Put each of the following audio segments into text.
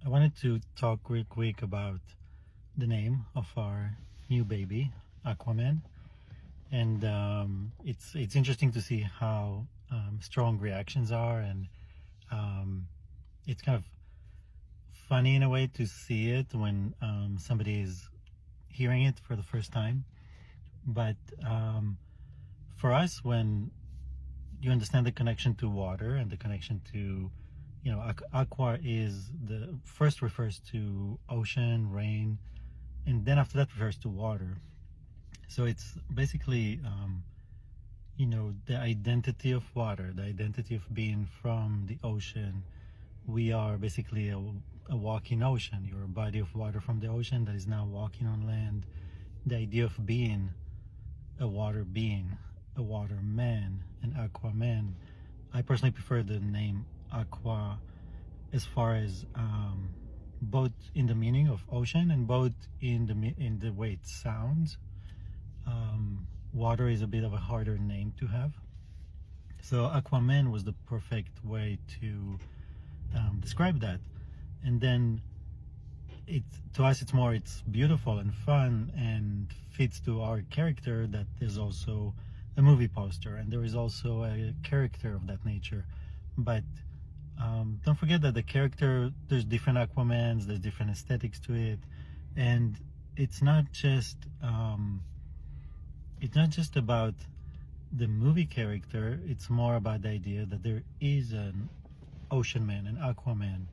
I wanted to talk real quick about the name of our new baby, Aquaman, and it's interesting to see how strong reactions are, and um, it's kind of funny in a way to see it when somebody is hearing it for the first time. But for us, when you understand the connection to water and the connection to, aqua is the first refers to ocean, rain, and then after that refers to water. So it's basically, the identity of water, the identity of being from the ocean. We are basically a walking ocean. You're a body of water from the ocean that is now walking on land. The idea of being a water being, a water man, an aquaman. I personally prefer the name aqua as far as both in the meaning of ocean and both in the way it sounds. Water is a bit of a harder name to have, so Aquaman was the perfect way to describe that. And then to us it's beautiful and fun and fits to our character that there's also a movie poster and there is also a character of that nature. But don't forget that the character, there's different Aquamans, there's different aesthetics to it, and it's not just about the movie character. It's more about the idea that there is an ocean man, an Aquaman,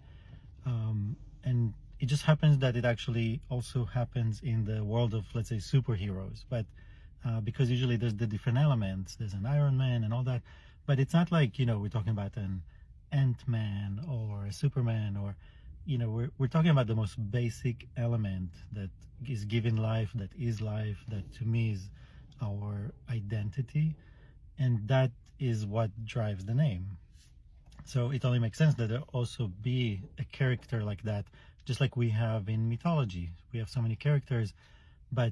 and it just happens that it actually also happens in the world of, let's say, superheroes. But because usually there's the different elements, there's an Iron Man and all that, but it's not like, we're talking about an Ant-Man or a Superman, or we're talking about the most basic element that is given life, that is life, that to me is our identity, and that is what drives the name. So it only makes sense that there also be a character like that, just like we have in mythology. We have so many characters, but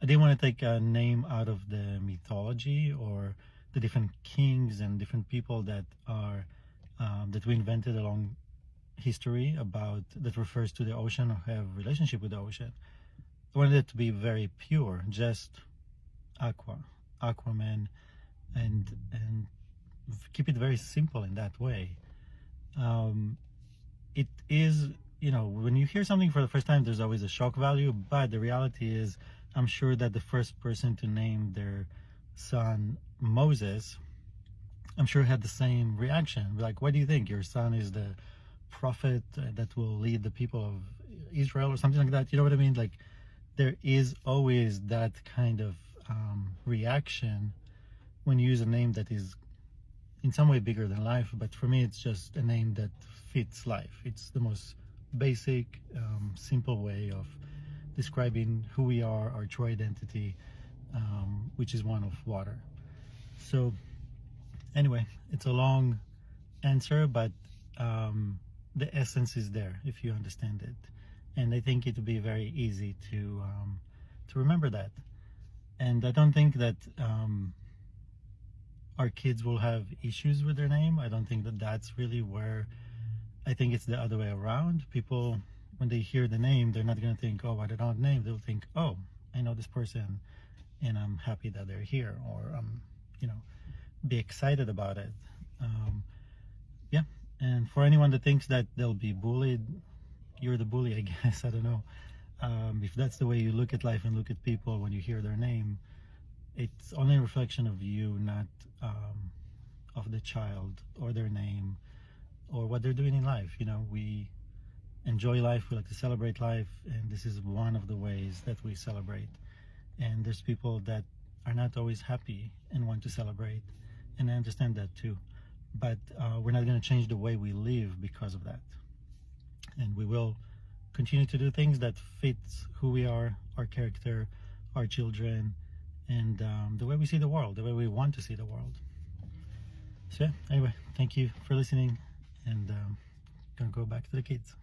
I didn't want to take a name out of the mythology or the different kings and different people that are that we invented along history about, that refers to the ocean or have relationship with the ocean. I wanted it to be very pure, just Aquaman, and keep it very simple in that way. It is, when you hear something for the first time, there's always a shock value, but the reality is, I'm sure that the first person to name their son Moses, I'm sure had the same reaction. Like, what do you think? Your son is the prophet that will lead the people of Israel or something like that? You know what I mean? Like, there is always that kind of reaction when you use a name that is in some way bigger than life. But for me, it's just a name that fits life. It's the most basic, simple way of describing who we are, our true identity, which is one of water. So anyway, it's a long answer, but the essence is there if you understand it, and I think it will be very easy to remember that. And I don't think that our kids will have issues with their name. I don't think that that's really where. I think it's the other way around. People, when they hear the name, they're not going to think, oh, what an odd name. They'll think, oh, I know this person and I'm happy that they're here, or be excited about it. Yeah. And for anyone that thinks that they'll be bullied, you're the bully, I guess. I don't know. If that's the way you look at life and look at people when you hear their name, it's only a reflection of you, not of the child or their name or what they're doing in life. We enjoy life, we like to celebrate life, and this is one of the ways that we celebrate. And there's people that are not always happy and want to celebrate, and I understand that too. But we're not going to change the way we live because of that. And we will continue to do things that fits who we are, our character, our children, and the way we see the world, the way we want to see the world. So yeah, anyway, thank you for listening, and gonna go back to the kids.